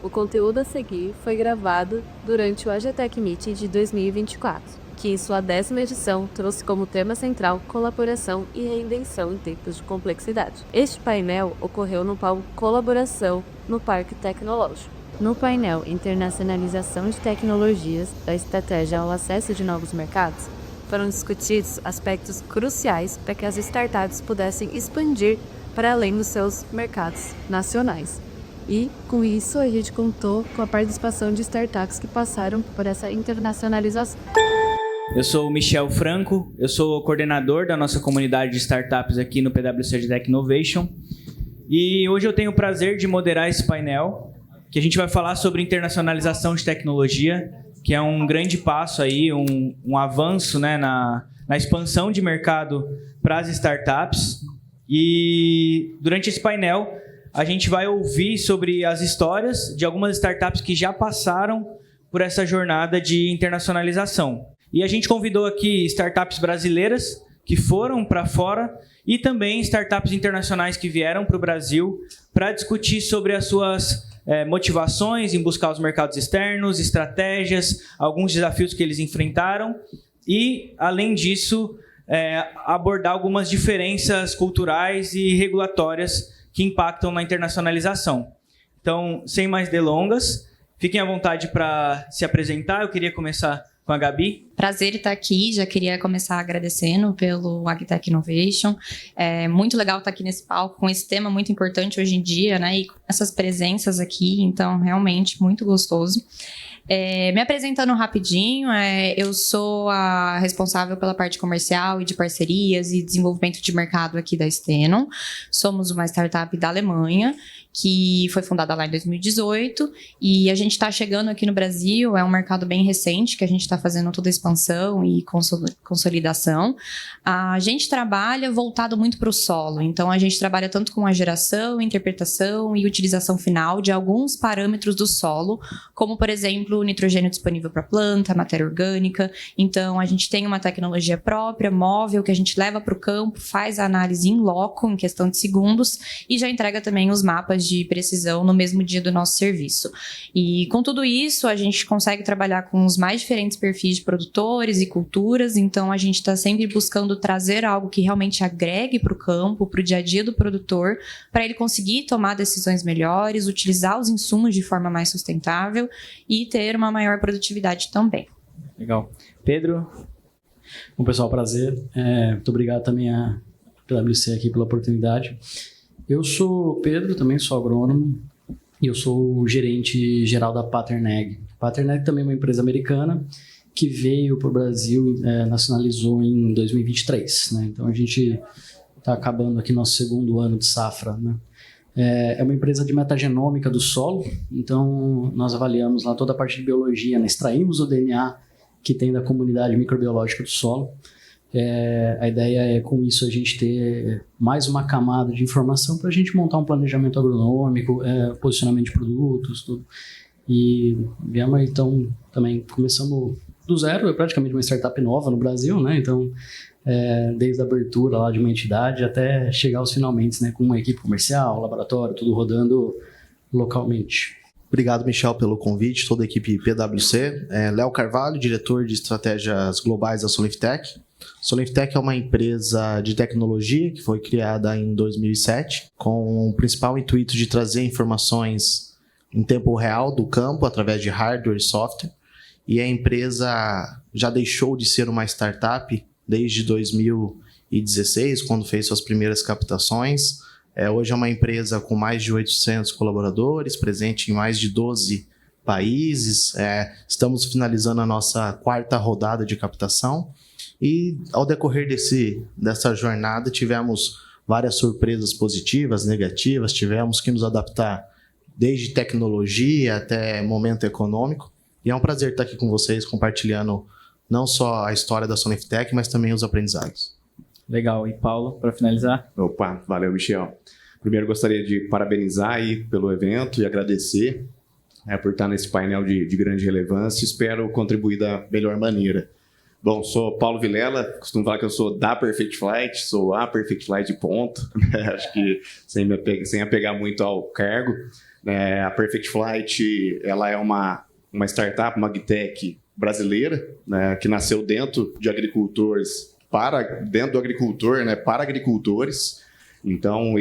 O conteúdo a seguir foi gravado durante o AGTech Meeting de 2024, que em sua 10ª edição trouxe como tema central colaboração e reinvenção em tempos de complexidade. Este painel ocorreu no palco Colaboração no Parque Tecnológico. No painel Internacionalização de Tecnologias, da estratégia ao acesso de novos mercados, foram discutidos aspectos cruciais para que as startups pudessem expandir para além dos seus mercados nacionais. E, com isso, a gente contou com a participação de startups que passaram por essa internacionalização. Eu sou o Michel Franco, eu sou o coordenador da nossa comunidade de startups aqui no PwC AgTech Innovation. E hoje eu tenho o prazer de moderar esse painel, que a gente vai falar sobre internacionalização de tecnologia, que é um grande passo aí, um avanço, né, na expansão de mercado para as startups. E durante esse painel, a gente vai ouvir sobre as histórias de algumas startups que já passaram por essa jornada de internacionalização. E a gente convidou aqui startups brasileiras que foram para fora e também startups internacionais que vieram para o Brasil para discutir sobre as suas motivações em buscar os mercados externos, estratégias, alguns desafios que eles enfrentaram e, além disso, abordar algumas diferenças culturais e regulatórias que impactam na internacionalização. Então, sem mais delongas, fiquem à vontade para se apresentar. Eu queria começar com a Gabi. Prazer estar aqui, já queria começar agradecendo pelo AgTech Innovation. É muito legal estar aqui nesse palco com esse tema muito importante hoje em dia, né? E com essas presenças aqui, então realmente muito gostoso. Me apresentando rapidinho, eu sou a responsável pela parte comercial e de parcerias e desenvolvimento de mercado aqui da Stenon. Somos uma startup da Alemanha, que foi fundada lá em 2018, e a gente está chegando aqui no Brasil, é um mercado bem recente, que a gente está fazendo toda a expansão e consolidação. A gente trabalha voltado muito para o solo, então a gente trabalha tanto com a geração, interpretação e utilização final de alguns parâmetros do solo, como, por exemplo, o nitrogênio disponível para a planta, a matéria orgânica. Então, a gente tem uma tecnologia própria, móvel, que a gente leva para o campo, faz a análise in loco, em questão de segundos, e já entrega também os mapas de precisão no mesmo dia do nosso serviço. E com tudo isso, a gente consegue trabalhar com os mais diferentes perfis de produtores e culturas, então a gente está sempre buscando trazer algo que realmente agregue para o campo, para o dia a dia do produtor, para ele conseguir tomar decisões melhores, utilizar os insumos de forma mais sustentável e ter uma maior produtividade também. Legal. Pedro? Bom, pessoal, prazer. Muito obrigado também à PwC aqui pela oportunidade. Eu sou Pedro, também sou agrônomo, e eu sou o gerente geral da Paterneg. Paterneg também é uma empresa americana que veio para o Brasil, nacionalizou em 2023. Né? Então, a gente está acabando aqui nosso segundo ano de safra. Né? É uma empresa de metagenômica do solo, então nós avaliamos lá toda a parte de biologia, né? Extraímos o DNA que tem da comunidade microbiológica do solo. A ideia é, com isso, a gente ter mais uma camada de informação para a gente montar um planejamento agronômico, posicionamento de produtos, tudo. E viemos, então, também começamos do zero, é praticamente uma startup nova no Brasil, né? Então, desde a abertura lá de uma entidade até chegar aos finalmente, né? Com uma equipe comercial, laboratório, tudo rodando localmente. Obrigado, Michel, pelo convite, toda a equipe PwC. Léo Carvalho, diretor de estratégias globais da Solintech. Solintech é uma empresa de tecnologia que foi criada em 2007, com o principal intuito de trazer informações em tempo real do campo, através de hardware e software. E a empresa já deixou de ser uma startup desde 2016, quando fez suas primeiras captações. Hoje é uma empresa com mais de 800 colaboradores, presente em mais de 12 países. Estamos finalizando a nossa 4ª rodada de captação. E ao decorrer dessa jornada, tivemos várias surpresas positivas, negativas, tivemos que nos adaptar desde tecnologia até momento econômico. E é um prazer estar aqui com vocês, compartilhando não só a história da Solintech, mas também os aprendizados. Legal. E Paulo, para finalizar? Opa, valeu, Michel. Primeiro, gostaria de parabenizar aí pelo evento e agradecer por estar nesse painel de grande relevância. Espero contribuir da melhor maneira. Bom, sou Paulo Vilela, costumo falar que eu sou da Perfect Flight, sou a Perfect Flight de ponto, acho que sem apegar muito ao cargo. A Perfect Flight, ela é uma startup, uma agtech brasileira, né, que nasceu dentro de agricultores, dentro do agricultor, né, para agricultores. Então,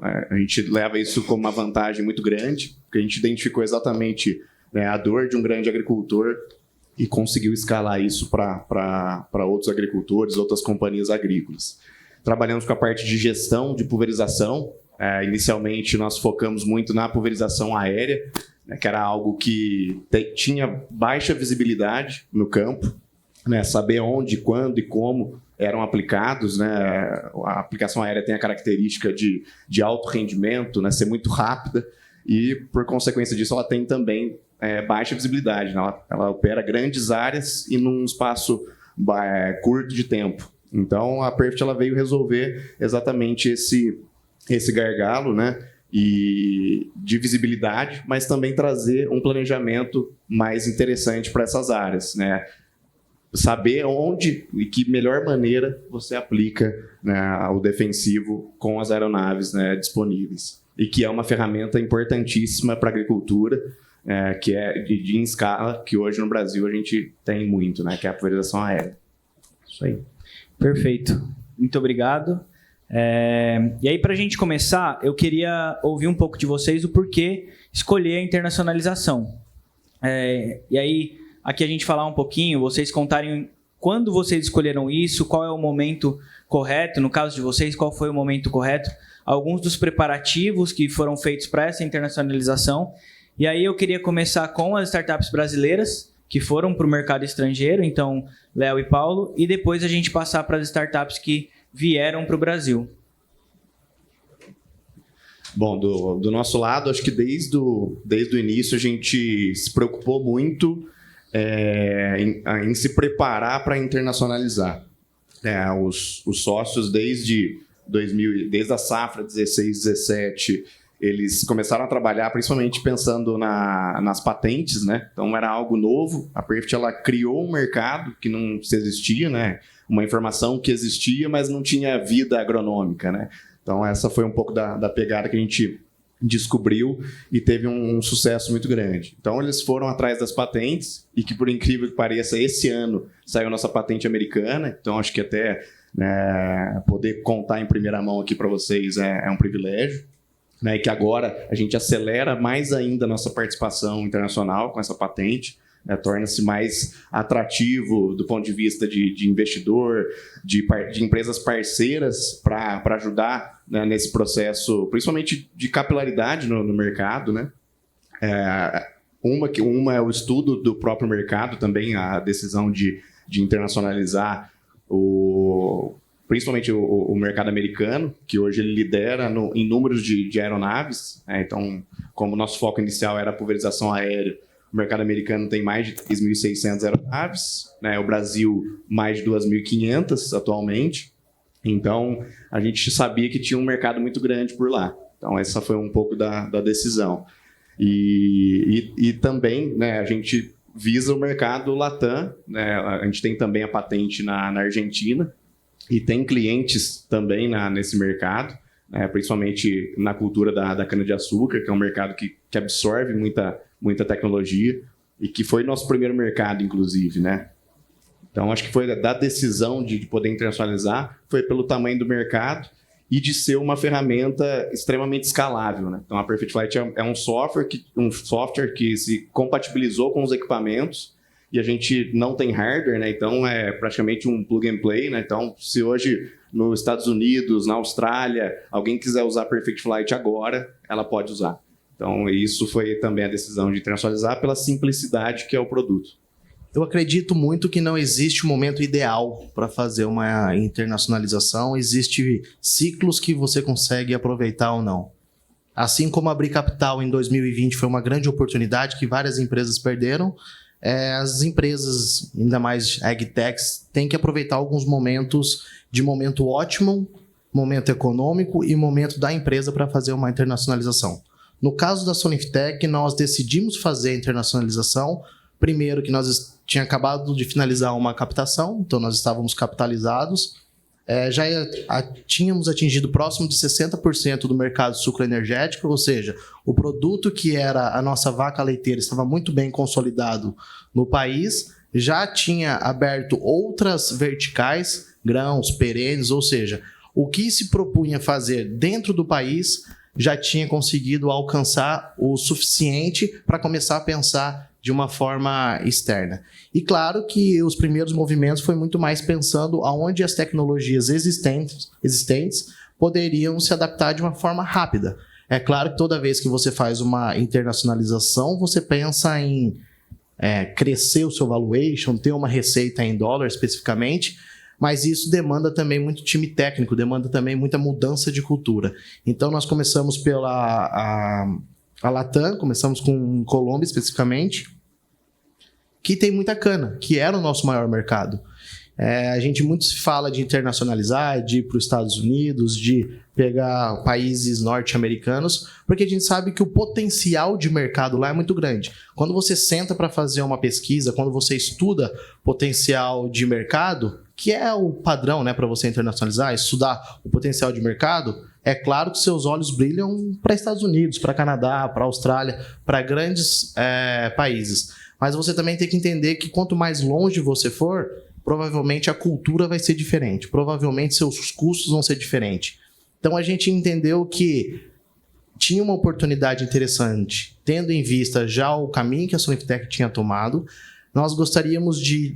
a gente leva isso como uma vantagem muito grande, porque a gente identificou exatamente, né, a dor de um grande agricultor e conseguiu escalar isso para outros agricultores, outras companhias agrícolas. Trabalhamos com a parte de gestão de pulverização. Inicialmente, nós focamos muito na pulverização aérea, né, que era algo que tinha baixa visibilidade no campo, né, saber onde, quando e como eram aplicados, né. A aplicação aérea tem a característica de alto rendimento, né, ser muito rápida, e, por consequência disso, ela tem também baixa visibilidade, né? Ela opera grandes áreas e num espaço curto de tempo. Então, a Perfect ela veio resolver exatamente esse gargalo, né, e de visibilidade, mas também trazer um planejamento mais interessante para essas áreas, né? Saber onde e que melhor maneira você aplica, né, o defensivo com as aeronaves, né, disponíveis. E que é uma ferramenta importantíssima para a agricultura, que é em escala, que hoje no Brasil a gente tem muito, né, que é a pulverização aérea. Isso aí. Perfeito. Muito obrigado. E aí, para a gente começar, eu queria ouvir um pouco de vocês o porquê escolher a internacionalização. E aí, aqui a gente falar um pouquinho, vocês contarem quando vocês escolheram isso, qual é o momento correto, no caso de vocês, qual foi o momento correto, alguns dos preparativos que foram feitos para essa internacionalização. E aí eu queria começar com as startups brasileiras, que foram para o mercado estrangeiro, então Léo e Paulo, e depois a gente passar para as startups que vieram para o Brasil. Bom, do nosso lado, acho que desde o início a gente se preocupou muito em se preparar para internacionalizar. Os sócios, desde a safra 16-17, eles começaram a trabalhar principalmente pensando nas patentes, né? Então era algo novo. A Perfect ela criou um mercado que não existia, né? Uma informação que existia, mas não tinha vida agronômica, né? Então essa foi um pouco da pegada que a gente descobriu e teve um sucesso muito grande. Então eles foram atrás das patentes e que, por incrível que pareça, esse ano saiu a nossa patente americana. Então acho que até, né, poder contar em primeira mão aqui para vocês é um privilégio. Né, e que agora a gente acelera mais ainda a nossa participação internacional com essa patente, né, torna-se mais atrativo do ponto de vista de investidor, de empresas parceiras para ajudar, né, nesse processo, principalmente de capilaridade no mercado, né? Uma é o estudo do próprio mercado, também a decisão de internacionalizar principalmente o mercado americano, que hoje ele lidera em números de aeronaves, né? Então, como o nosso foco inicial era a pulverização aérea, o mercado americano tem mais de 3.600 aeronaves, né? O Brasil, mais de 2.500 atualmente. Então, a gente sabia que tinha um mercado muito grande por lá. Então, essa foi um pouco da decisão. E também, né, a gente visa o mercado Latam, né? A gente tem também a patente na Argentina, e tem clientes também nesse mercado, né, principalmente na cultura da cana-de-açúcar, que é um mercado que absorve muita tecnologia e que foi nosso primeiro mercado, inclusive, né? Então, acho que foi da decisão de poder internacionalizar, foi pelo tamanho do mercado e de ser uma ferramenta extremamente escalável, né? Então, a Perfect Flight é um software que se compatibilizou com os equipamentos, e a gente não tem hardware, né? Então é praticamente um plug and play, né? Então, se hoje nos Estados Unidos, na Austrália, alguém quiser usar Perfect Flight agora, ela pode usar. Então, isso foi também a decisão de internacionalizar pela simplicidade que é o produto. Eu acredito muito que não existe um momento ideal para fazer uma internacionalização. Existem ciclos que você consegue aproveitar ou não. Assim como abrir capital em 2020 foi uma grande oportunidade que várias empresas perderam, as empresas, ainda mais agtechs, têm que aproveitar alguns momentos de momento ótimo, momento econômico e momento da empresa para fazer uma internacionalização. No caso da Soniftech, nós decidimos fazer a internacionalização. Primeiro que nós tínhamos acabado de finalizar uma captação, então nós estávamos capitalizados. tínhamos atingido próximo de 60% do mercado sucroenergético, ou seja, o produto que era a nossa vaca leiteira estava muito bem consolidado no país, já tinha aberto outras verticais, grãos, perenes, ou seja, o que se propunha fazer dentro do país já tinha conseguido alcançar o suficiente para começar a pensar de uma forma externa. E claro que os primeiros movimentos foi muito mais pensando aonde as tecnologias existentes poderiam se adaptar de uma forma rápida. É claro que toda vez que você faz uma internacionalização, você pensa em crescer o seu valuation, ter uma receita em dólar especificamente, mas isso demanda também muito time técnico, demanda também muita mudança de cultura. Então nós começamos pela a Latam, começamos com Colômbia especificamente, que tem muita cana, que era o nosso maior mercado. A gente muito se fala de internacionalizar, de ir para os Estados Unidos, de pegar países norte-americanos, porque a gente sabe que o potencial de mercado lá é muito grande. Quando você senta para fazer uma pesquisa, quando você estuda potencial de mercado, que é o padrão, né, para você internacionalizar, estudar o potencial de mercado, é claro que seus olhos brilham para Estados Unidos, para Canadá, para Austrália, para grandes países. Mas você também tem que entender que quanto mais longe você for, provavelmente a cultura vai ser diferente, provavelmente seus custos vão ser diferentes. Então a gente entendeu que tinha uma oportunidade interessante, tendo em vista já o caminho que a Solintec tinha tomado. Nós gostaríamos de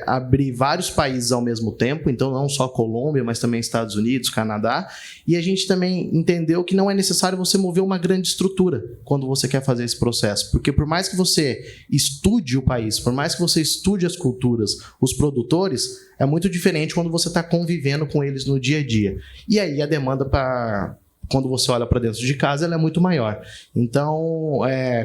abrir vários países ao mesmo tempo, então não só Colômbia, mas também Estados Unidos, Canadá, e a gente também entendeu que não é necessário você mover uma grande estrutura quando você quer fazer esse processo, porque por mais que você estude o país, por mais que você estude as culturas, os produtores, é muito diferente quando você está convivendo com eles no dia a dia. E aí a demanda quando você olha para dentro de casa, ela é muito maior. Então,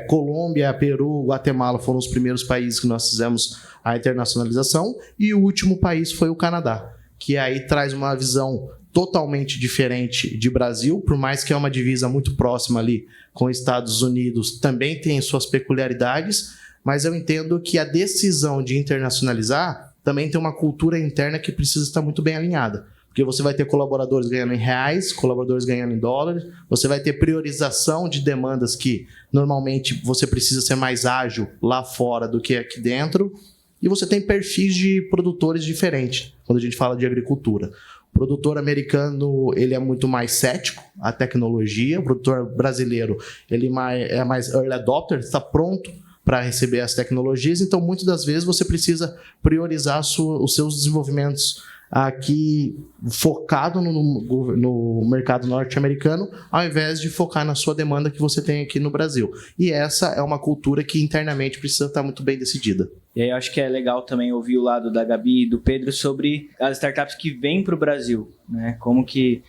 Colômbia, Peru, Guatemala foram os primeiros países que nós fizemos a internacionalização, e o último país foi o Canadá, que aí traz uma visão totalmente diferente de Brasil, por mais que é uma divisa muito próxima ali com os Estados Unidos, também tem suas peculiaridades, mas eu entendo que a decisão de internacionalizar também tem uma cultura interna que precisa estar muito bem alinhada. Porque você vai ter colaboradores ganhando em reais, colaboradores ganhando em dólares, você vai ter priorização de demandas que normalmente você precisa ser mais ágil lá fora do que aqui dentro, e você tem perfis de produtores diferentes quando a gente fala de agricultura. O produtor americano ele é muito mais cético à tecnologia, o produtor brasileiro ele é mais early adopter, está pronto para receber as tecnologias, então muitas das vezes você precisa priorizar os seus desenvolvimentos aqui focado no mercado norte-americano, ao invés de focar na sua demanda que você tem aqui no Brasil. E essa é uma cultura que internamente precisa estar muito bem decidida. E aí eu acho que é legal também ouvir o lado da Gabi e do Pedro sobre as startups que vêm para o Brasil, né? Como que,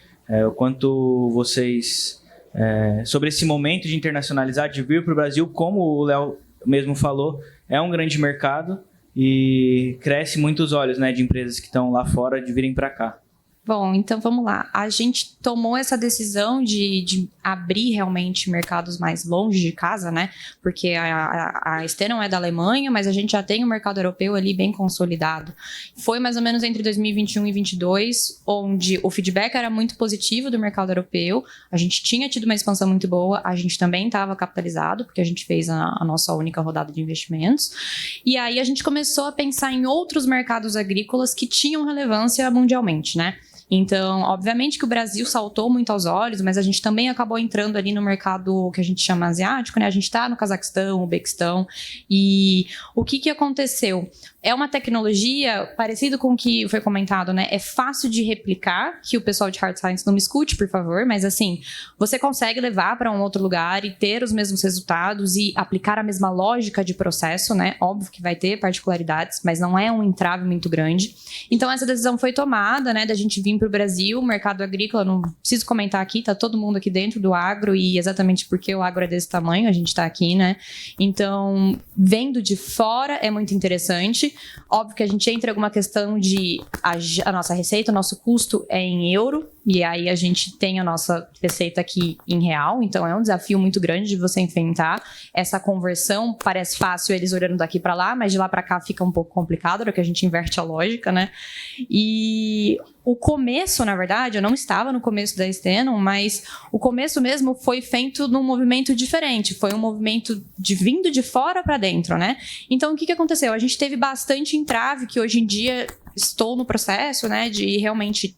o quanto vocês, sobre esse momento de internacionalizar, de vir para o Brasil, como o Léo mesmo falou, é um grande mercado, e cresce muito os olhos, né, de empresas que estão lá fora de virem para cá. Bom, então vamos lá. A gente tomou essa decisão de abrir realmente mercados mais longe de casa, né? Porque a Estê não é da Alemanha, mas a gente já tem o mercado europeu ali bem consolidado. Foi mais ou menos entre 2021 e 2022, onde o feedback era muito positivo do mercado europeu. A gente tinha tido uma expansão muito boa, a gente também estava capitalizado, porque a gente fez a nossa única rodada de investimentos. E aí a gente começou a pensar em outros mercados agrícolas que tinham relevância mundialmente, né? Então, obviamente que o Brasil saltou muito aos olhos, mas a gente também acabou entrando ali no mercado que a gente chama asiático, né? A gente está no Cazaquistão, Uzbequistão, e o que aconteceu? É uma tecnologia parecida com o que foi comentado, né? É fácil de replicar, que o pessoal de Hard Science não me escute, por favor, mas assim, você consegue levar para um outro lugar e ter os mesmos resultados e aplicar a mesma lógica de processo, né? Óbvio que vai ter particularidades, mas não é um entrave muito grande. Então, essa decisão foi tomada, né? Da gente vir para o Brasil, o mercado agrícola, não preciso comentar aqui, tá todo mundo aqui dentro do agro, e exatamente porque o agro é desse tamanho, a gente tá aqui, né? Então, vendo de fora é muito interessante. Óbvio que a gente entra em alguma questão de a nossa receita, o nosso custo é em euro, E aí a gente tem a nossa receita aqui em real, então é um desafio muito grande de você enfrentar essa conversão. Parece fácil eles olhando daqui para lá, mas de lá para cá fica um pouco complicado, porque a gente inverte a lógica, né? E o começo, na verdade, eu não estava no começo da Stenon, mas o começo mesmo foi feito num movimento diferente. Foi um movimento vindo de fora para dentro, né? Então, o que aconteceu? A gente teve bastante entrave, que hoje em dia estou no processo, né, de realmente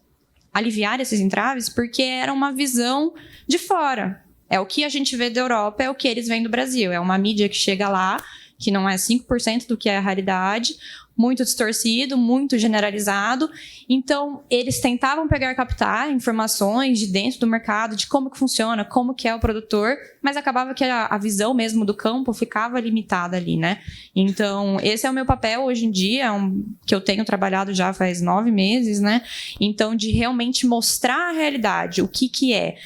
aliviar esses entraves, porque era uma visão de fora. É o que a gente vê da Europa, é o que eles veem do Brasil. É uma mídia que chega lá, que não é 5% do que é a realidade, muito distorcido, muito generalizado. Então, eles tentavam captar informações de dentro do mercado, de como que funciona, como que é o produtor, mas acabava que a visão mesmo do campo ficava limitada ali, né? Então, esse é o meu papel hoje em dia, que eu tenho trabalhado já faz 9 meses, né? Então, de realmente mostrar a realidade, o que é.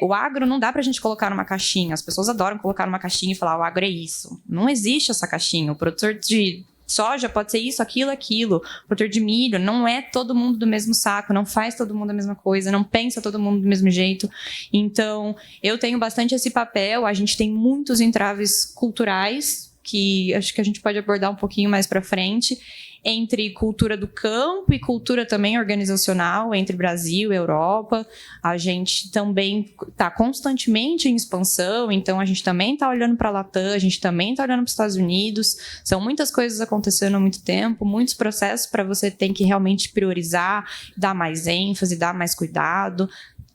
O agro não dá pra gente colocar numa caixinha. As pessoas adoram colocar numa caixinha e falar, o agro é isso. Não existe essa caixinha. O produtor de soja pode ser isso, aquilo. Produtor de milho, não é todo mundo do mesmo saco, não faz todo mundo a mesma coisa, não pensa todo mundo do mesmo jeito. Então, eu tenho bastante esse papel. A gente tem muitos entraves culturais, que acho que a gente pode abordar um pouquinho mais para frente, entre cultura do campo e cultura também organizacional, entre Brasil e Europa. A gente também está constantemente em expansão, então a gente também está olhando para a Latam, a gente também está olhando para os Estados Unidos. São muitas coisas acontecendo há muito tempo, muitos processos para você ter que realmente priorizar, dar mais ênfase, dar mais cuidado,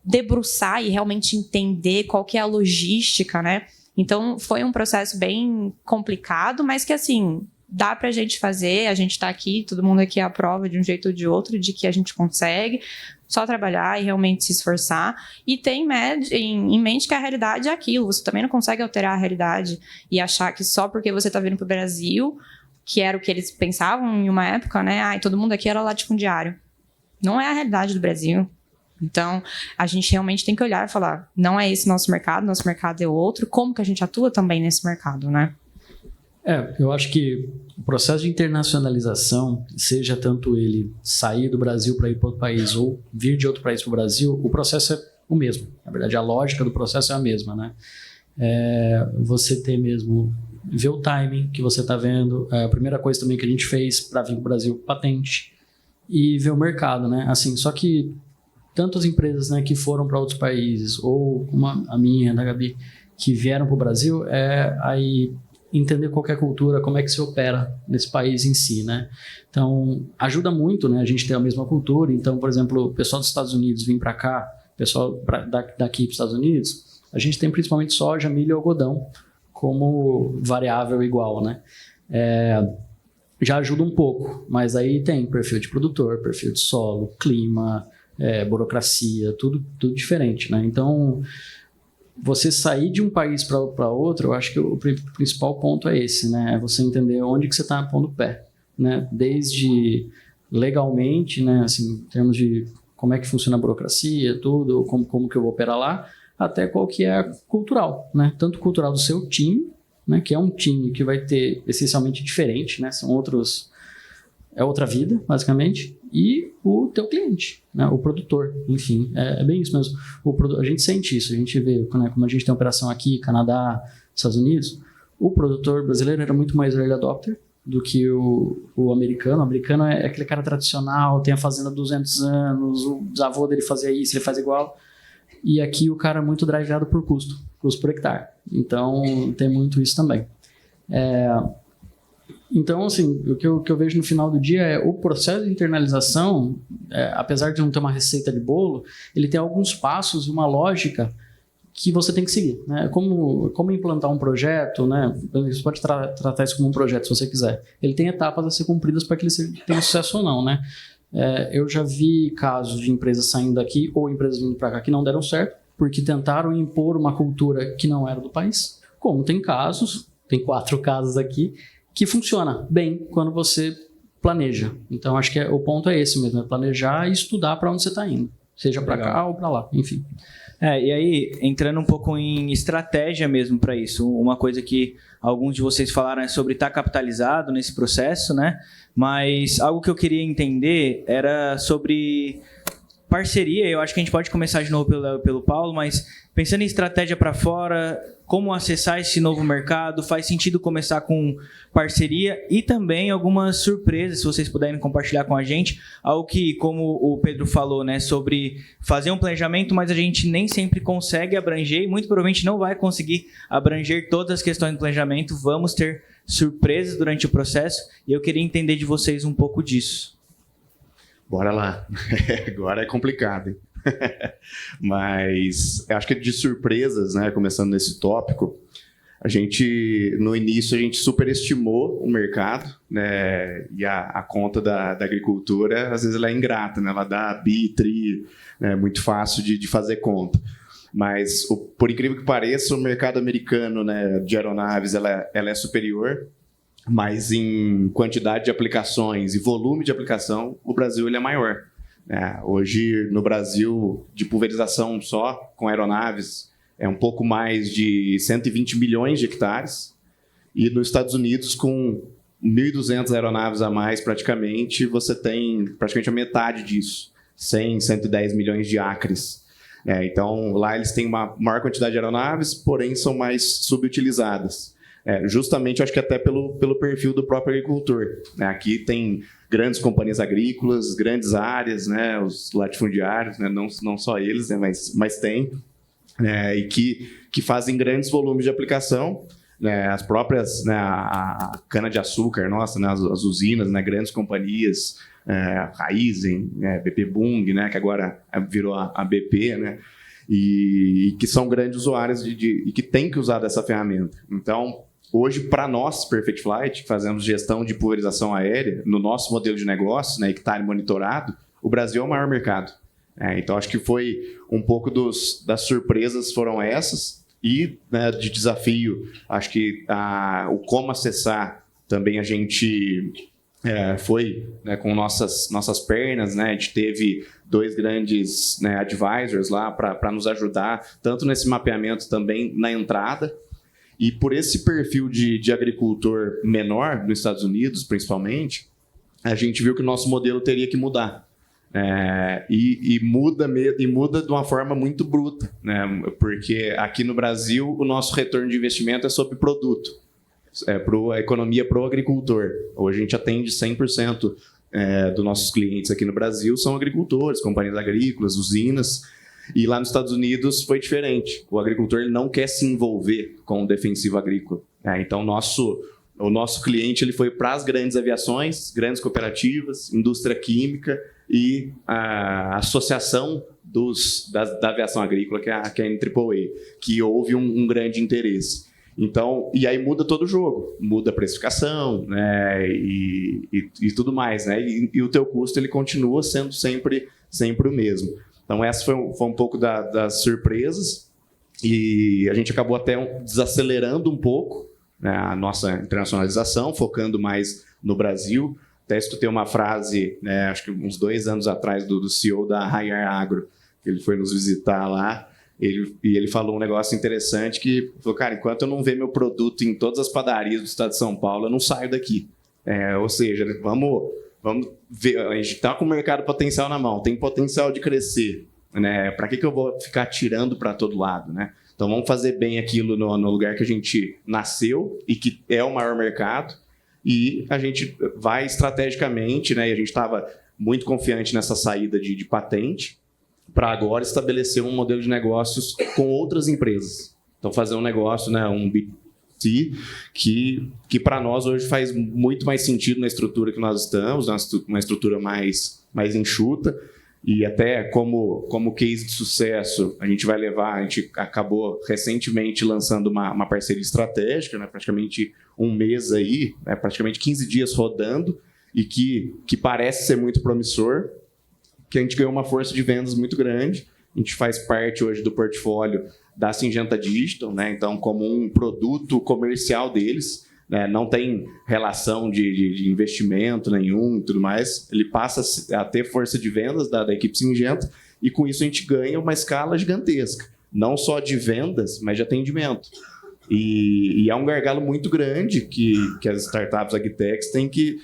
debruçar e realmente entender qual que é a logística, né? Então, foi um processo bem complicado, mas que, assim, dá pra gente fazer. A gente tá aqui, todo mundo aqui é a prova de um jeito ou de outro, de que a gente consegue só trabalhar e realmente se esforçar. E ter em mente que a realidade é aquilo. Você também não consegue alterar a realidade e achar que só porque você tá vindo pro Brasil, que era o que eles pensavam em uma época, né? Todo mundo aqui era latifundiário. Não é a realidade do Brasil. Então, a gente realmente tem que olhar e falar, não é esse nosso mercado é outro, como que a gente atua também nesse mercado, né? Eu acho que o processo de internacionalização, seja tanto ele sair do Brasil para ir para outro país ou vir de outro país para o Brasil, o processo é o mesmo. Na verdade, a lógica do processo é a mesma, né? Você ter mesmo, ver o timing que você está vendo. A primeira coisa também que a gente fez para vir para o Brasil, patente, e ver o mercado, né? Assim, só que tantas empresas, né, que foram para outros países, ou como a minha, da Gabi, que vieram para o Brasil, aí entender qual é a cultura, como é que se opera nesse país em si, né? Então, ajuda muito, né, a gente ter a mesma cultura. Então, por exemplo, o pessoal dos Estados Unidos vir para cá, o pessoal daqui para os Estados Unidos, a gente tem principalmente soja, milho e algodão como variável igual, né? Já ajuda um pouco, mas aí tem perfil de produtor, perfil de solo, clima, burocracia, tudo diferente, né? Então, você sair de um país para outro, eu acho que o principal ponto é esse, né? É você entender onde que você está pondo o pé, né? Desde legalmente, né? Assim, em termos de como é que funciona a burocracia, tudo, como que eu vou operar lá, até qual que é cultural, né? Tanto cultural do seu time, né? Que é um time que vai ter essencialmente diferente, né? São outros... É outra vida, basicamente, e o teu cliente, né? O produtor, enfim, é bem isso mesmo. A gente sente isso, a gente vê, né? Como a gente tem operação aqui, Canadá, Estados Unidos, o produtor brasileiro era muito mais early adopter do que o americano. O americano é aquele cara tradicional, tem a fazenda há 200 anos, o bisavô dele fazia isso, ele faz igual. E aqui o cara é muito driveado por custo por hectare. Então, tem muito isso também. Então, assim, o que eu vejo no final do dia é o processo de internalização, apesar de não ter uma receita de bolo, ele tem alguns passos e uma lógica que você tem que seguir, né? Como implantar um projeto, né? Você pode tratar isso como um projeto, se você quiser. Ele tem etapas a ser cumpridas para que ele tenha sucesso ou não, né? Eu já vi casos de empresas saindo daqui ou empresas vindo para cá que não deram certo, porque tentaram impor uma cultura que não era do país. Como tem 4 casos aqui, que funciona bem quando você planeja. Então, acho que o ponto é esse mesmo, é planejar e estudar para onde você está indo, seja para cá ou para lá, enfim. E aí, entrando um pouco em estratégia mesmo para isso, uma coisa que alguns de vocês falaram é sobre estar capitalizado nesse processo, né? Mas algo que eu queria entender era sobre parceria, eu acho que a gente pode começar de novo pelo Paulo, mas pensando em estratégia para fora, como acessar esse novo mercado, faz sentido começar com parceria e também algumas surpresas, se vocês puderem compartilhar com a gente, algo que, como o Pedro falou, né, sobre fazer um planejamento, mas a gente nem sempre consegue abranger e muito provavelmente não vai conseguir abranger todas as questões do planejamento, vamos ter surpresas durante o processo e eu queria entender de vocês um pouco disso. Bora lá. Agora é complicado, hein? Mas eu acho que de surpresas, né, começando nesse tópico, no início a gente superestimou o mercado, né, e a conta da agricultura, às vezes ela é ingrata, né, ela dá bi, tri, né, muito fácil de fazer conta. Mas, por incrível que pareça, o mercado americano, né, de aeronaves ela é superior, mas em quantidade de aplicações e volume de aplicação, o Brasil ele é maior. Hoje, no Brasil, de pulverização só com aeronaves, é um pouco mais de 120 milhões de hectares. E nos Estados Unidos, com 1.200 aeronaves a mais, praticamente, você tem praticamente a metade disso, 100, 110 milhões de acres. Então, lá eles têm uma maior quantidade de aeronaves, porém são mais subutilizadas. Justamente, acho que até pelo perfil do próprio agricultor. Aqui tem grandes companhias agrícolas, grandes áreas, né, os latifundiários, né, não só eles, né, mas tem, e que fazem grandes volumes de aplicação. As próprias, né, a cana-de-açúcar, nossa, né, as usinas, né, grandes companhias, Raizen, BP Bung, né, que agora virou a BP, né, e que são grandes usuários e que têm que usar dessa ferramenta. Então, hoje, para nós, Perfect Flight, que fazemos gestão de pulverização aérea, no nosso modelo de negócio, né, hectare monitorado, o Brasil é o maior mercado. Então, acho que foi um pouco das surpresas foram essas. E, né, de desafio, acho que o como acessar também a gente foi, né, com nossas pernas, né, a gente teve 2 grandes, né, advisors lá para nos ajudar, tanto nesse mapeamento também na entrada. E por esse perfil de agricultor menor, nos Estados Unidos principalmente, a gente viu que o nosso modelo teria que mudar. E muda de uma forma muito bruta, né? Porque aqui no Brasil o nosso retorno de investimento é sobre produto, a economia para o agricultor. Hoje a gente atende 100% dos nossos clientes aqui no Brasil são agricultores, companhias agrícolas, usinas. E lá nos Estados Unidos foi diferente. O agricultor ele não quer se envolver com o defensivo agrícola. Então, o nosso cliente ele foi para as grandes aviações, grandes cooperativas, indústria química e a associação da aviação agrícola, que é a NAAA, que houve um grande interesse. Então, e aí muda todo o jogo, muda a precificação, né, e tudo mais, né, e o teu custo ele continua sendo sempre o mesmo. Então, essa foi um pouco das surpresas e a gente acabou até desacelerando um pouco, né, a nossa internacionalização, focando mais no Brasil. Até escutei uma frase, né, acho que uns 2 anos atrás, do CEO da Raiar Agro, que ele foi nos visitar lá, ele falou um negócio interessante que falou, cara, enquanto eu não ver meu produto em todas as padarias do estado de São Paulo, eu não saio daqui. Ou seja, vamos ver, a gente está com o mercado potencial na mão, tem potencial de crescer, né? Para que eu vou ficar tirando para todo lado, né? Então vamos fazer bem aquilo no lugar que a gente nasceu e que é o maior mercado, e a gente vai estrategicamente, né? E a gente estava muito confiante nessa saída de patente para agora estabelecer um modelo de negócios com outras empresas. Então fazer um negócio, né? Um B2C que para nós hoje faz muito mais sentido na estrutura que nós estamos, uma estrutura mais enxuta, e até como case de sucesso, a gente acabou recentemente lançando uma parceria estratégica, né, praticamente um mês aí, né, praticamente 15 dias rodando, e que parece ser muito promissor, que a gente ganhou uma força de vendas muito grande. A gente faz parte hoje do portfólio da Syngenta Digital, né? Então, como um produto comercial deles, né? Não tem relação de investimento nenhum e tudo mais. Ele passa a ter força de vendas da equipe Syngenta e, com isso, a gente ganha uma escala gigantesca. Não só de vendas, mas de atendimento. E é um gargalo muito grande que as startups agtechs têm que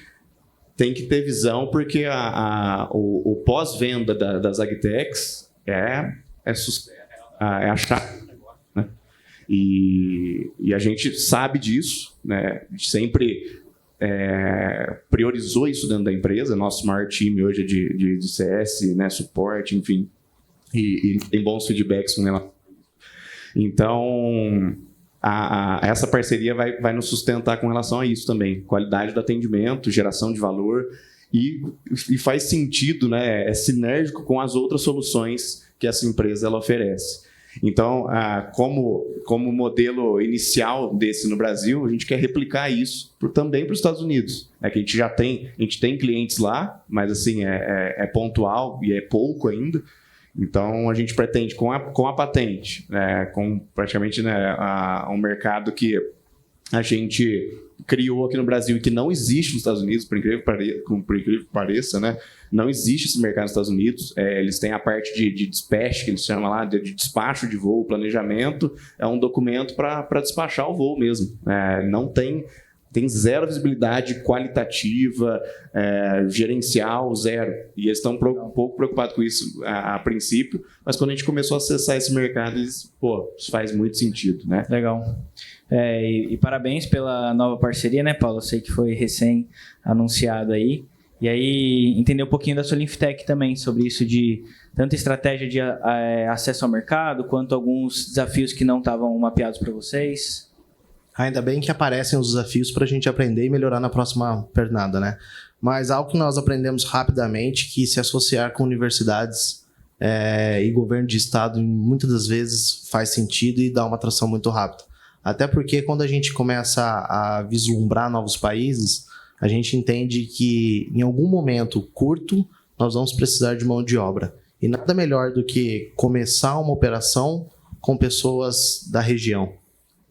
tem que ter visão, porque o pós-venda das agtechs é a chave do negócio, né? E a gente sabe disso, né? A gente sempre priorizou isso dentro da empresa. Nosso maior time hoje é de CS, né? Suporte, enfim, e tem bons feedbacks com relação. Então, essa parceria vai nos sustentar com relação a isso também. Qualidade do atendimento, geração de valor e faz sentido, né? É sinérgico com as outras soluções que essa empresa ela oferece. Então, como modelo inicial desse no Brasil, a gente quer replicar isso também para os Estados Unidos. Que a gente tem clientes lá, mas assim, é pontual e é pouco ainda. Então, a gente pretende, com a patente, com praticamente, né, um mercado que a gente criou aqui no Brasil e que não existe nos Estados Unidos, por incrível que pareça, né? Não existe esse mercado nos Estados Unidos. Eles têm a parte de dispatch, que eles chamam lá, de despacho de voo, planejamento. É um documento para despachar o voo mesmo. Não tem zero visibilidade qualitativa, gerencial, zero. E eles estão um pouco preocupados com isso a princípio, mas quando a gente começou a acessar esse mercado, isso faz muito sentido, né? Legal. E parabéns pela nova parceria, né, Paulo? Eu sei que foi recém-anunciado aí. E aí, entender um pouquinho da Solinftec também, sobre isso de tanta estratégia de acesso ao mercado, quanto alguns desafios que não estavam mapeados para vocês. Ainda bem que aparecem os desafios para a gente aprender e melhorar na próxima pernada, né? Mas algo que nós aprendemos rapidamente, que se associar com universidades e governo de estado, muitas das vezes faz sentido e dá uma atração muito rápida. Até porque quando a gente começa a vislumbrar novos países, a gente entende que em algum momento curto nós vamos precisar de mão de obra. E nada melhor do que começar uma operação com pessoas da região.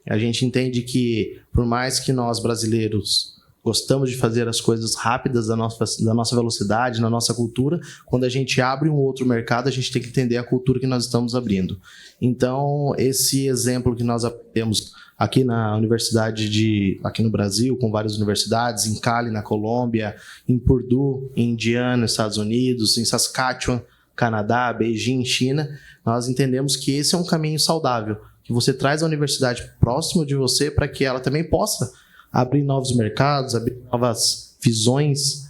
A gente entende que, por mais que nós brasileiros gostamos de fazer as coisas rápidas da nossa velocidade, na nossa cultura, quando a gente abre um outro mercado, a gente tem que entender a cultura que nós estamos abrindo. Então, esse exemplo que nós aprendemos aqui na universidade aqui no Brasil, com várias universidades, em Cali, na Colômbia, em Purdue, em Indiana, Estados Unidos, em Saskatchewan, Canadá, Beijing, China, nós entendemos que esse é um caminho saudável, que você traz a universidade próximo de você para que ela também possa abrir novos mercados, abrir novas visões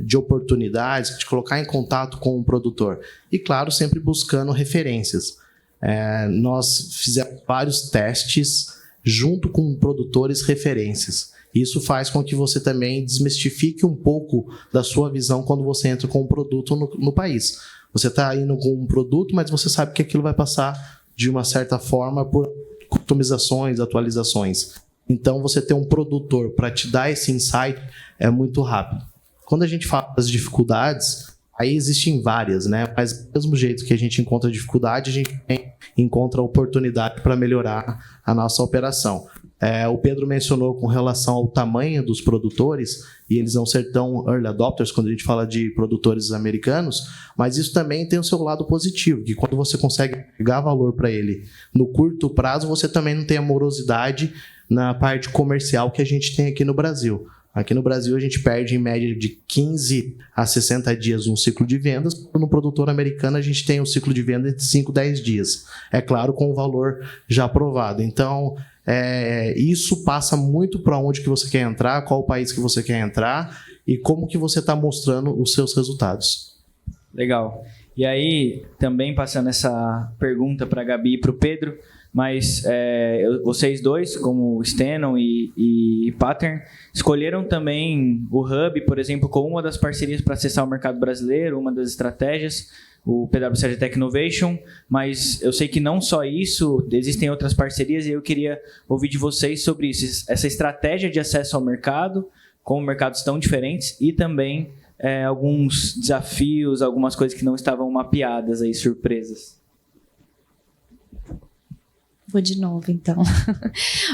de oportunidades, te colocar em contato com o produtor. E, claro, sempre buscando referências. Nós fizemos vários testes junto com produtores referências. Isso faz com que você também desmistifique um pouco da sua visão quando você entra com um produto no país. Você está indo com um produto, mas você sabe que aquilo vai passar de uma certa forma por customizações, atualizações. Então, você ter um produtor para te dar esse insight é muito rápido. Quando a gente fala das dificuldades, aí existem várias, né? Mas do mesmo jeito que a gente encontra dificuldade, a gente encontra oportunidade para melhorar a nossa operação. O Pedro mencionou com relação ao tamanho dos produtores, e eles vão ser tão early adopters quando a gente fala de produtores americanos, mas isso também tem o seu lado positivo, que quando você consegue pegar valor para ele no curto prazo, você também não tem a morosidade na parte comercial que a gente tem aqui no Brasil. Aqui no Brasil, a gente perde em média de 15 a 60 dias um ciclo de vendas. No produtor americano, a gente tem um ciclo de venda de 5 a 10 dias. É claro, com o valor já aprovado. Então, isso passa muito para onde que você quer entrar, qual o país que você quer entrar e como que você está mostrando os seus resultados. Legal. E aí, também passando essa pergunta para a Gabi e para o Pedro, mas vocês dois, como Stenon e Pattern, escolheram também o Hub, por exemplo, como uma das parcerias para acessar o mercado brasileiro, uma das estratégias, o PwC AgTech Innovation, mas eu sei que não só isso, existem outras parcerias e eu queria ouvir de vocês sobre isso, essa estratégia de acesso ao mercado, como mercados tão diferentes e também alguns desafios, algumas coisas que não estavam mapeadas aí, surpresas. Vou de novo, então.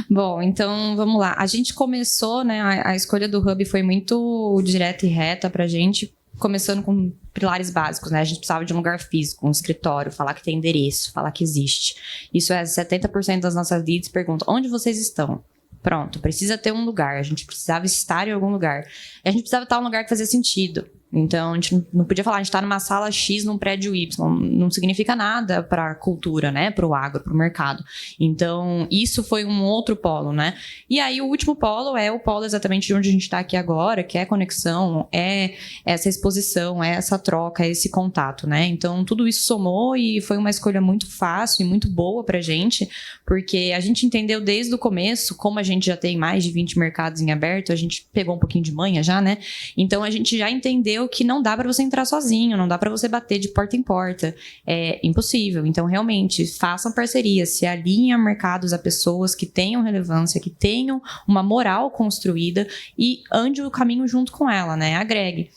Bom, então vamos lá. A gente começou, né? A escolha do Hub foi muito direta e reta pra gente, começando com pilares básicos, né? A gente precisava de um lugar físico, um escritório, falar que tem endereço, falar que existe. Isso 70% das nossas leads perguntam: onde vocês estão? Pronto, precisa ter um lugar, a gente precisava estar em algum lugar. A gente precisava estar em um lugar que fazia sentido. Então, a gente não podia falar, a gente está numa sala X num prédio Y. Não significa nada para a cultura, né? Para o agro, para o mercado. Então, isso foi um outro polo, né? E aí, o último polo é o polo exatamente de onde a gente está aqui agora, que é a conexão, é essa exposição, é essa troca, é esse contato, né? Então, tudo isso somou e foi uma escolha muito fácil e muito boa para a gente, porque a gente entendeu desde o começo, como a gente já tem mais de 20 mercados em aberto, a gente pegou um pouquinho de manha já, né? Então, a gente já entendeu que não dá para você entrar sozinho, não dá para você bater de porta em porta, é impossível. Então, realmente, façam parcerias, se alinhem a mercados, a pessoas que tenham relevância, que tenham uma moral construída e ande o caminho junto com ela, né? Agregue.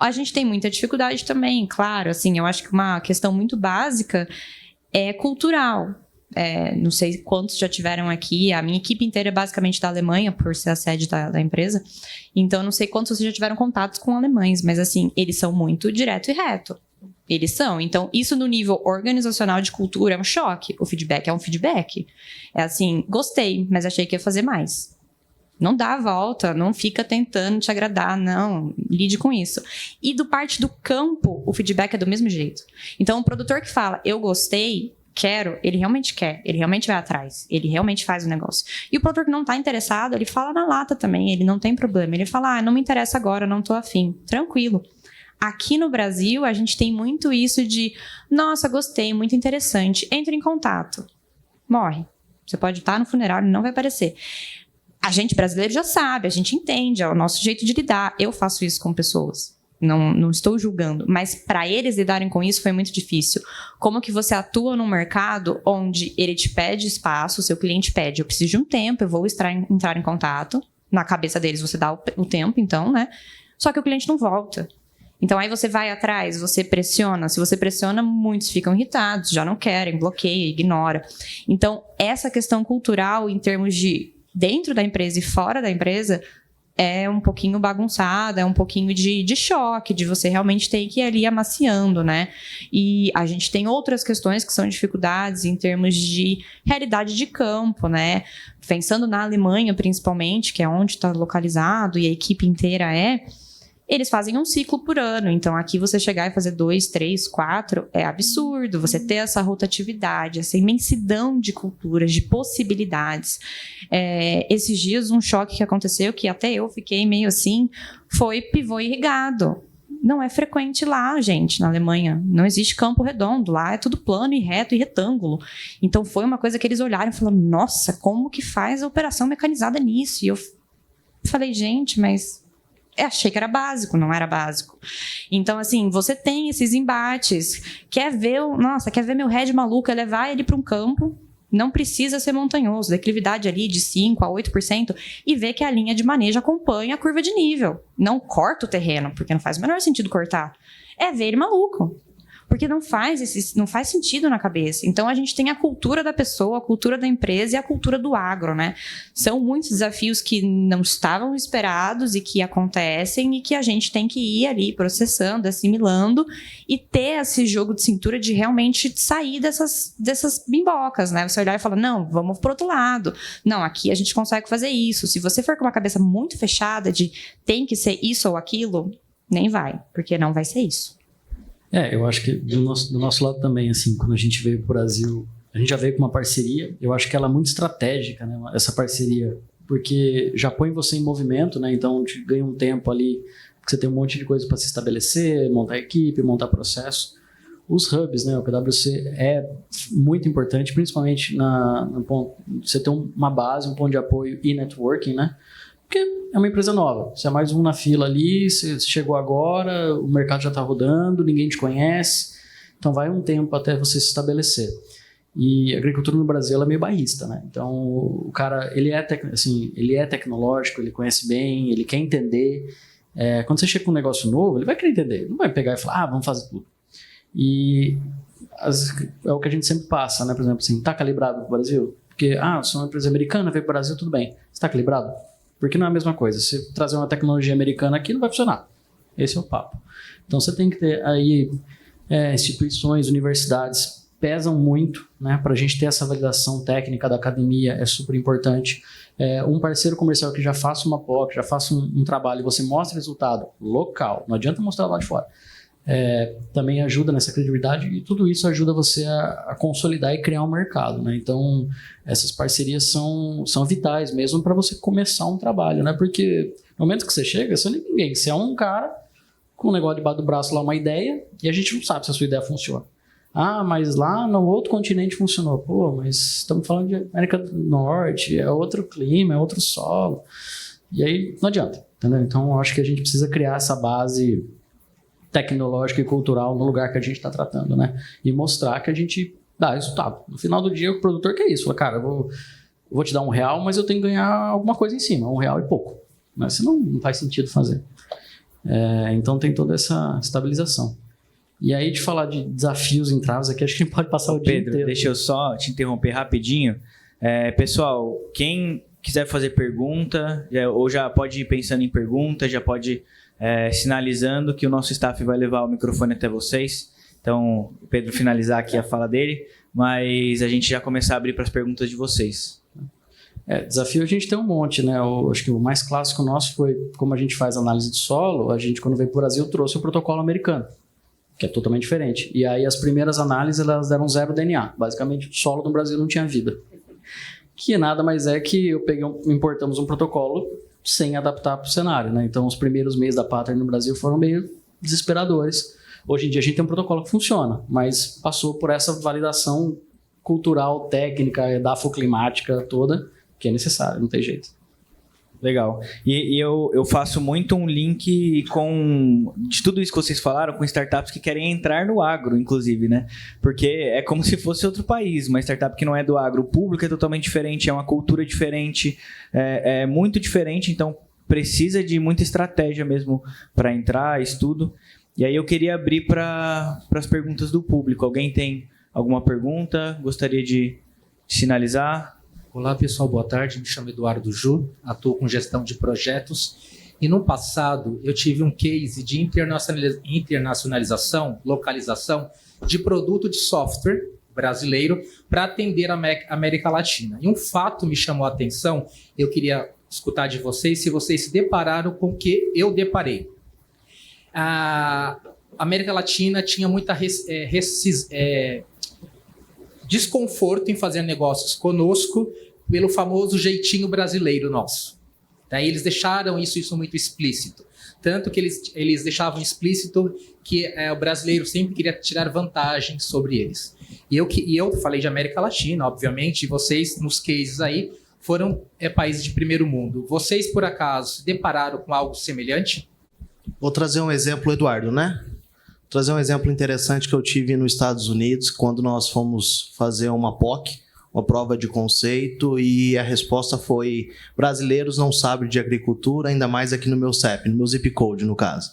A gente tem muita dificuldade também, claro, assim, eu acho que uma questão muito básica é cultural. Não sei quantos já tiveram aqui, a minha equipe inteira é basicamente da Alemanha, por ser a sede da empresa, então não sei quantos vocês já tiveram contatos com alemães, mas assim, eles são muito direto e reto. Eles são. Então, isso no nível organizacional de cultura é um choque. O feedback é um feedback. É assim, gostei, mas achei que ia fazer mais. Não dá a volta, não fica tentando te agradar, não. Lide com isso. E do parte do campo, o feedback é do mesmo jeito. Então, o produtor que fala, eu gostei, quero, ele realmente quer, ele realmente vai atrás, ele realmente faz o negócio. E o produtor que não está interessado, ele fala na lata também, ele não tem problema. Ele fala, não me interessa agora, não tô afim. Tranquilo. Aqui no Brasil, a gente tem muito isso de, nossa, gostei, muito interessante, entre em contato. Morre. Você pode estar no funerário, não vai aparecer. A gente brasileiro já sabe, a gente entende, é o nosso jeito de lidar. Eu faço isso com pessoas. Não estou julgando, mas para eles lidarem com isso foi muito difícil. Como que você atua num mercado onde ele te pede espaço, o seu cliente pede, eu preciso de um tempo, eu vou entrar em contato. Na cabeça deles você dá o tempo, então, né? Só que o cliente não volta. Então aí você vai atrás, você pressiona. Se você pressiona, muitos ficam irritados, já não querem, bloqueia, ignora. Então, essa questão cultural em termos de dentro da empresa e fora da empresa é um pouquinho bagunçada, é um pouquinho de choque, de você realmente ter que ir ali amaciando, né? E a gente tem outras questões que são dificuldades em termos de realidade de campo, né? Pensando na Alemanha, principalmente, que é onde está localizado e a equipe inteira eles fazem um ciclo por ano. Então, aqui você chegar e fazer 2, 3, 4 é absurdo. Você ter essa rotatividade, essa imensidão de culturas, de possibilidades. Esses dias, um choque que aconteceu, que até eu fiquei meio assim, foi pivô irrigado. Não é frequente lá, gente, na Alemanha. Não existe campo redondo. Lá é tudo plano e reto e retângulo. Então, foi uma coisa que eles olharam e falaram, nossa, como que faz a operação mecanizada nisso? E eu falei, gente, mas achei que era básico, não era básico. Então, assim, você tem esses embates. Quer ver meu head maluco, é levar ele para um campo, não precisa ser montanhoso, declividade ali de 5% a 8%, e ver que a linha de manejo acompanha a curva de nível. Não corta o terreno, porque não faz o menor sentido cortar. É ver ele maluco. Porque não faz sentido na cabeça. Então, a gente tem a cultura da pessoa, a cultura da empresa e a cultura do agro, né? São muitos desafios que não estavam esperados e que acontecem e que a gente tem que ir ali processando, assimilando e ter esse jogo de cintura de realmente sair dessas bimbocas, né? Você olhar e falar, não, vamos pro outro lado. Não, aqui a gente consegue fazer isso. Se você for com uma cabeça muito fechada de tem que ser isso ou aquilo, nem vai, porque não vai ser isso. Eu acho que do nosso lado também, assim, quando a gente veio para o Brasil, a gente já veio com uma parceria, eu acho que ela é muito estratégica, né, essa parceria, porque já põe você em movimento, né, então te ganha um tempo ali, porque você tem um monte de coisa para se estabelecer, montar equipe, montar processo. Os hubs, né, o PwC é muito importante, principalmente no ponto, você ter uma base, um ponto de apoio e networking, né, porque é uma empresa nova, você é mais um na fila ali, você chegou agora, o mercado já está rodando, ninguém te conhece, então vai um tempo até você se estabelecer. E a agricultura no Brasil ela é meio bairrista, né? Então o cara, ele é tecnológico, ele conhece bem, ele quer entender. Quando você chega com um negócio novo, ele vai querer entender, ele não vai pegar e falar, vamos fazer tudo. E é o que a gente sempre passa, né? Por exemplo, assim, tá calibrado para o Brasil? Porque, sou uma empresa americana, veio para o Brasil, tudo bem. Está calibrado? Porque não é a mesma coisa. Se trazer uma tecnologia americana aqui, não vai funcionar. Esse é o papo. Então, você tem que ter aí instituições, universidades pesam muito, né? Para a gente ter essa validação técnica da academia é super importante. Um parceiro comercial que já faça uma POC, já faça um trabalho e você mostra resultado local, não adianta mostrar lá de fora, também ajuda nessa credibilidade e tudo isso ajuda você a consolidar e criar um mercado, né? Então, essas parcerias são vitais mesmo para você começar um trabalho, né? Porque no momento que você chega, você não é ninguém, você é um cara com um negócio debaixo do braço lá, uma ideia, e a gente não sabe se a sua ideia funciona. Ah, mas lá no outro continente funcionou. Pô, mas estamos falando de América do Norte, é outro clima, é outro solo. E aí não adianta, entendeu? Então, eu acho que a gente precisa criar essa base tecnológica e cultural no lugar que a gente está tratando, né? E mostrar que a gente dá resultado. No final do dia, o produtor quer isso. Fala, cara, eu vou te dar R$1, mas eu tenho que ganhar alguma coisa em cima, R$1 e pouco. Mas senão não faz sentido fazer. Então, tem toda essa estabilização. E aí, de falar de desafios em traves aqui, acho que a gente pode passar o dia Pedro, inteiro. deixa eu só te interromper rapidinho. Pessoal, quem quiser fazer pergunta, ou já pode ir pensando em pergunta, já pode sinalizando que o nosso staff vai levar o microfone até vocês. Então, o Pedro finalizar aqui a fala dele, mas a gente já começar a abrir para as perguntas de vocês. Desafio a gente tem um monte, né? Acho que o mais clássico nosso foi, como a gente faz análise de solo, a gente, quando veio para o Brasil, trouxe o protocolo americano, que é totalmente diferente. E aí as primeiras análises, elas deram 0 DNA. Basicamente, o solo no Brasil não tinha vida. Que nada mais é que importamos um protocolo sem adaptar para o cenário, né? Então, os primeiros meses da Pattern no Brasil foram meio desesperadores. Hoje em dia, a gente tem um protocolo que funciona, mas passou por essa validação cultural, técnica, edafoclimática toda, que é necessário, não tem jeito. Legal. E eu faço muito um link de tudo isso que vocês falaram com startups que querem entrar no agro, inclusive, né? Porque é como se fosse outro país, uma startup que não é do agro. O público é totalmente diferente, é uma cultura diferente, é muito diferente, então precisa de muita estratégia mesmo para entrar, estudo. E aí eu queria abrir para as perguntas do público. Alguém tem alguma pergunta? Gostaria de sinalizar? Olá pessoal, boa tarde, me chamo Eduardo Ju, atuo com gestão de projetos e no passado eu tive um case de internacionalização, localização de produto de software brasileiro para atender a América Latina. E um fato me chamou a atenção, eu queria escutar de vocês se vocês se depararam com o que eu deparei. A América Latina tinha muita desconforto em fazer negócios conosco pelo famoso jeitinho brasileiro nosso. Daí eles deixaram isso muito explícito. Tanto que eles deixavam explícito que o brasileiro sempre queria tirar vantagem sobre eles. E eu falei de América Latina, obviamente, e vocês, nos cases aí, foram países de primeiro mundo. Vocês, por acaso, se depararam com algo semelhante? Vou trazer um exemplo, Eduardo, né? Trazer um exemplo interessante que eu tive nos Estados Unidos, quando nós fomos fazer uma POC, uma prova de conceito, e a resposta foi: brasileiros não sabem de agricultura, ainda mais aqui no meu CEP, no meu zip code, no caso.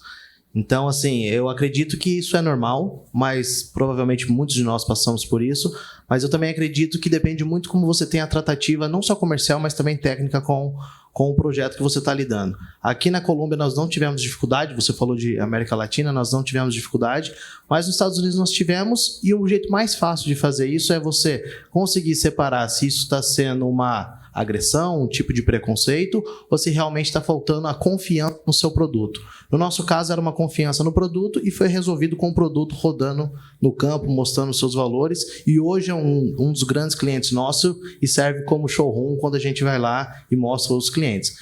Então, assim, eu acredito que isso é normal, mas provavelmente muitos de nós passamos por isso, mas eu também acredito que depende muito como você tem a tratativa, não só comercial, mas também técnica com o projeto que você está lidando. Aqui na Colômbia nós não tivemos dificuldade, você falou de América Latina, nós não tivemos dificuldade, mas nos Estados Unidos nós tivemos, e o jeito mais fácil de fazer isso é você conseguir separar se isso está sendo uma agressão, um tipo de preconceito, ou se realmente está faltando a confiança no seu produto. No nosso caso, era uma confiança no produto e foi resolvido com o produto rodando no campo, mostrando os seus valores, e hoje é um dos grandes clientes nossos e serve como showroom quando a gente vai lá e mostra os clientes.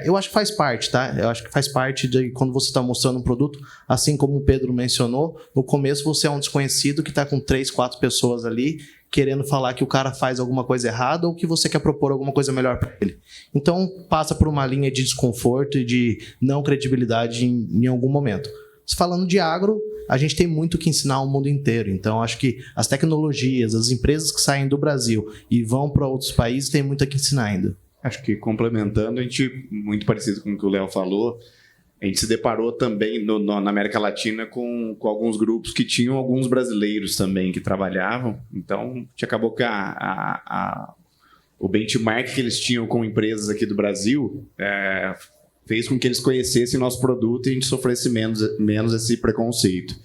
Eu acho que faz parte, tá? Eu acho que faz parte de quando você está mostrando um produto, assim como o Pedro mencionou, no começo você é um desconhecido que está com 3, 4 pessoas ali, querendo falar que o cara faz alguma coisa errada ou que você quer propor alguma coisa melhor para ele. Então, passa por uma linha de desconforto e de não credibilidade em algum momento. Falando de agro, a gente tem muito que ensinar ao mundo inteiro. Então, acho que as tecnologias, as empresas que saem do Brasil e vão para outros países, têm muito a que ensinar ainda. Acho que complementando, a gente, muito parecido com o que o Léo falou, a gente se deparou também na América Latina com alguns grupos que tinham alguns brasileiros também que trabalhavam. Então, a gente acabou que o benchmark que eles tinham com empresas aqui do Brasil fez com que eles conhecessem nosso produto e a gente sofresse menos esse preconceito.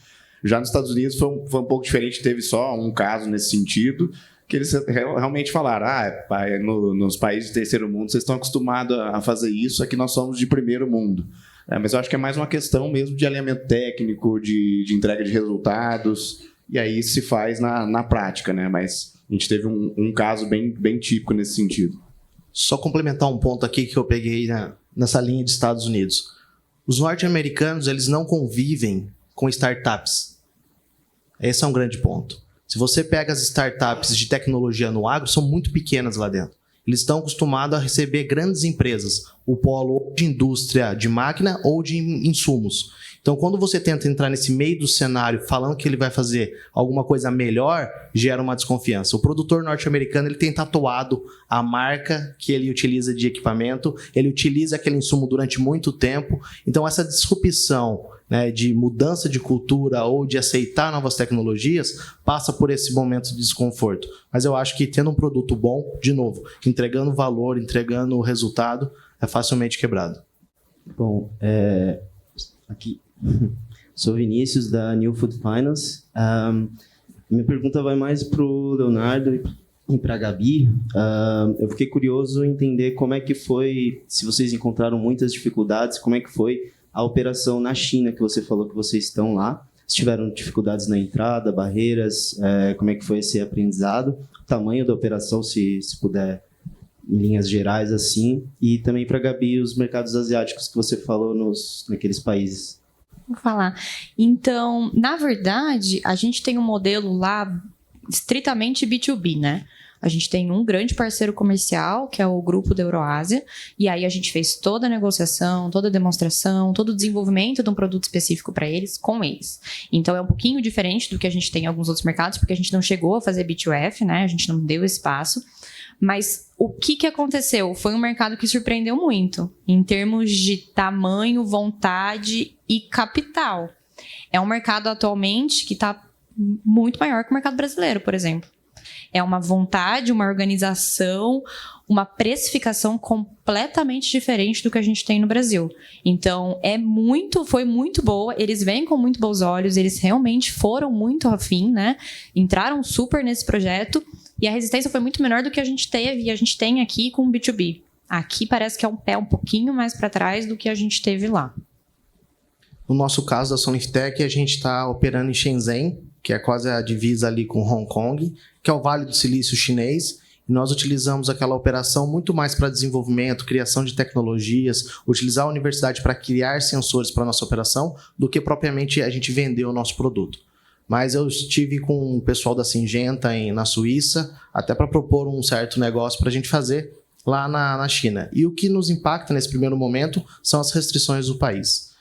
Já nos Estados Unidos foi um pouco diferente, teve só um caso nesse sentido, que eles realmente falaram, nos países de terceiro mundo vocês estão acostumados a fazer isso, aqui nós somos de primeiro mundo. Mas eu acho que é mais uma questão mesmo de alinhamento técnico, de entrega de resultados, e aí se faz na prática, né? Mas a gente teve um caso bem típico nesse sentido. Só complementar um ponto aqui que eu peguei nessa linha de Estados Unidos. Os norte-americanos, eles não convivem com startups. Esse é um grande ponto. Se você pega as startups de tecnologia no agro, são muito pequenas lá dentro. Eles estão acostumados a receber grandes empresas, o polo de indústria de máquina ou de insumos. Então, quando você tenta entrar nesse meio do cenário falando que ele vai fazer alguma coisa melhor, gera uma desconfiança. O produtor norte-americano, ele tem tatuado a marca que ele utiliza de equipamento, ele utiliza aquele insumo durante muito tempo. Então, essa disrupção, né, de mudança de cultura ou de aceitar novas tecnologias, passa por esse momento de desconforto. Mas eu acho que tendo um produto bom, de novo, entregando valor, entregando resultado, é facilmente quebrado. Bom, aqui sou Vinícius da New Food Finance. Minha pergunta vai mais para o Leonardo e para a Gabi. Eu fiquei curioso em entender como é que foi, se vocês encontraram muitas dificuldades, como é que foi a operação na China, que você falou que vocês estão lá. Se tiveram dificuldades na entrada, barreiras, como é que foi esse aprendizado, o tamanho da operação, se puder, em linhas gerais, assim. E também para a Gabi, os mercados asiáticos que você falou naqueles países. Vou falar. Então, na verdade, a gente tem um modelo lá estritamente B2B, né? A gente tem um grande parceiro comercial, que é o Grupo da Euroásia, e aí a gente fez toda a negociação, toda a demonstração, todo o desenvolvimento de um produto específico para eles, com eles. Então, é um pouquinho diferente do que a gente tem em alguns outros mercados, porque a gente não chegou a fazer B2F, né? A gente não deu espaço. Mas o que aconteceu? Foi um mercado que surpreendeu muito, em termos de tamanho, vontade e capital. É um mercado atualmente que está muito maior que o mercado brasileiro, por exemplo. É uma vontade, uma organização, uma precificação completamente diferente do que a gente tem no Brasil. Então, foi muito boa, eles vêm com muito bons olhos, eles realmente foram muito afim, né? Entraram super nesse projeto e a resistência foi muito menor do que a gente teve e a gente tem aqui com o B2B. Aqui parece que é um pé um pouquinho mais para trás do que a gente teve lá. No nosso caso da Soniftech, a gente está operando em Shenzhen, que é quase a divisa ali com Hong Kong, que é o Vale do Silício chinês. E nós utilizamos aquela operação muito mais para desenvolvimento, criação de tecnologias, utilizar a universidade para criar sensores para a nossa operação, do que propriamente a gente vender o nosso produto. Mas eu estive com o pessoal da Syngenta na Suíça, até para propor um certo negócio para a gente fazer lá na China. E o que nos impacta nesse primeiro momento são as restrições do país.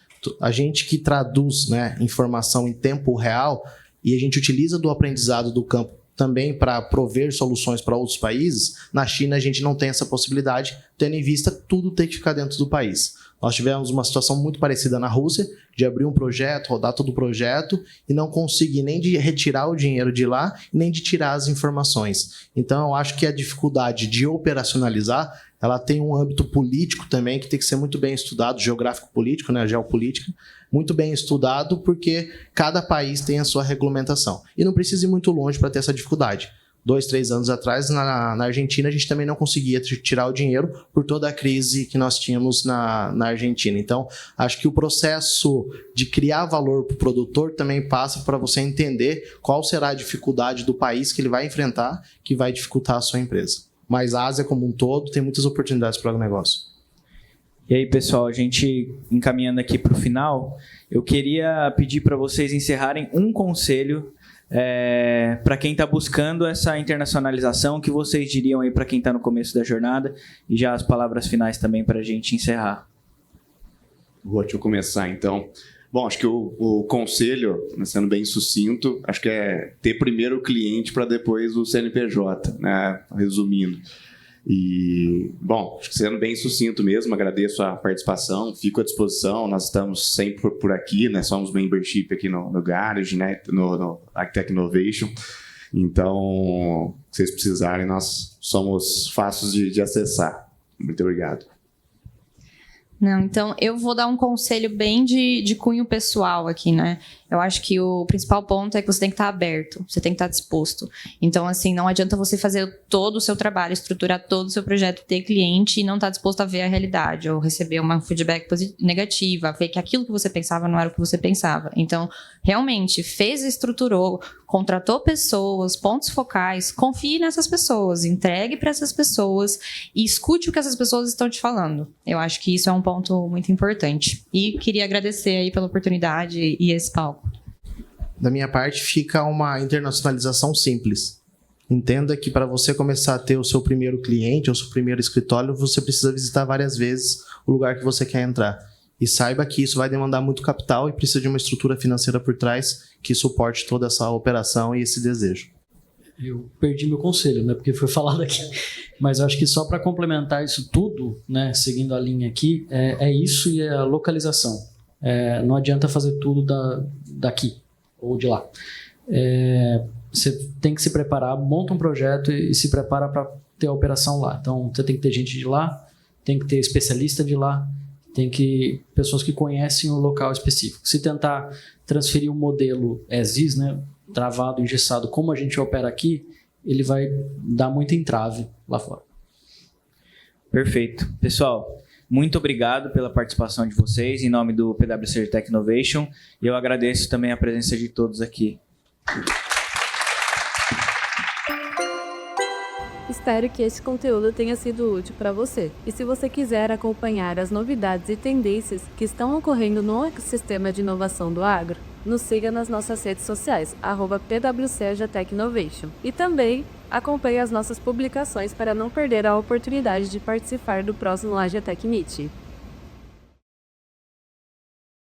A gente que traduz, né, informação em tempo real, e a gente utiliza do aprendizado do campo também para prover soluções para outros países, na China a gente não tem essa possibilidade, tendo em vista tudo ter que ficar dentro do país. Nós tivemos uma situação muito parecida na Rússia, de abrir um projeto, rodar todo o projeto e não conseguir nem de retirar o dinheiro de lá, nem de tirar as informações. Então eu acho que a dificuldade de operacionalizar, ela tem um âmbito político também, que tem que ser muito bem estudado, geográfico-político, né, geopolítica, muito bem estudado, porque cada país tem a sua regulamentação. E não precisa ir muito longe para ter essa dificuldade. 2, 3 anos atrás, na Argentina, a gente também não conseguia tirar o dinheiro por toda a crise que nós tínhamos na Argentina. Então, acho que o processo de criar valor para o produtor também passa para você entender qual será a dificuldade do país que ele vai enfrentar, que vai dificultar a sua empresa. Mas a Ásia como um todo tem muitas oportunidades para o negócio. E aí, pessoal, a gente encaminhando aqui para o final, eu queria pedir para vocês encerrarem um conselho para quem está buscando essa internacionalização, que vocês diriam aí para quem está no começo da jornada, e já as palavras finais também para a gente encerrar. Deixa eu começar, então. Bom, acho que o conselho, sendo bem sucinto, acho que é ter primeiro o cliente para depois o CNPJ, né? Resumindo. E, bom, acho que sendo bem sucinto mesmo, agradeço a participação, fico à disposição, nós estamos sempre por aqui, né? Somos membership aqui no Garage, né? no AgTech Innovation. Então, se vocês precisarem, nós somos fáceis de acessar. Muito obrigado. Não, então eu vou dar um conselho bem de cunho pessoal aqui, né? Eu acho que o principal ponto é que você tem que estar aberto, você tem que estar disposto. Então, assim, não adianta você fazer todo o seu trabalho, estruturar todo o seu projeto, ter cliente e não estar disposto a ver a realidade, ou receber uma feedback negativa, ver que aquilo que você pensava não era o que você pensava. Então, realmente, fez, estruturou, contratou pessoas, pontos focais, confie nessas pessoas, entregue para essas pessoas e escute o que essas pessoas estão te falando. Eu acho que isso é um ponto muito importante. E queria agradecer aí pela oportunidade e esse palco. Da minha parte, fica uma internacionalização simples. Entenda que para você começar a ter o seu primeiro cliente ou seu primeiro escritório, você precisa visitar várias vezes o lugar que você quer entrar. E saiba que isso vai demandar muito capital e precisa de uma estrutura financeira por trás que suporte toda essa operação e esse desejo. Eu perdi meu conselho, né? Porque foi falado aqui. Mas eu acho que só para complementar isso tudo, né? Seguindo a linha aqui, é isso e a localização. Não adianta fazer tudo daqui ou de lá. Você tem que se preparar, monta um projeto e se prepara para ter a operação lá. Então, você tem que ter gente de lá, tem que ter especialista de lá, tem que pessoas que conhecem o local específico. Se tentar transferir o modelo as-is, né, travado, engessado, como a gente opera aqui, ele vai dar muita entrave lá fora. Perfeito. Pessoal, muito obrigado pela participação de vocês em nome do PwC Tech Innovation e eu agradeço também a presença de todos aqui. Espero que esse conteúdo tenha sido útil para você. E se você quiser acompanhar as novidades e tendências que estão ocorrendo no ecossistema de inovação do agro, nos siga nas nossas redes sociais, @PwC Tech Innovation. E também acompanhe as nossas publicações para não perder a oportunidade de participar do próximo AGTech Meet.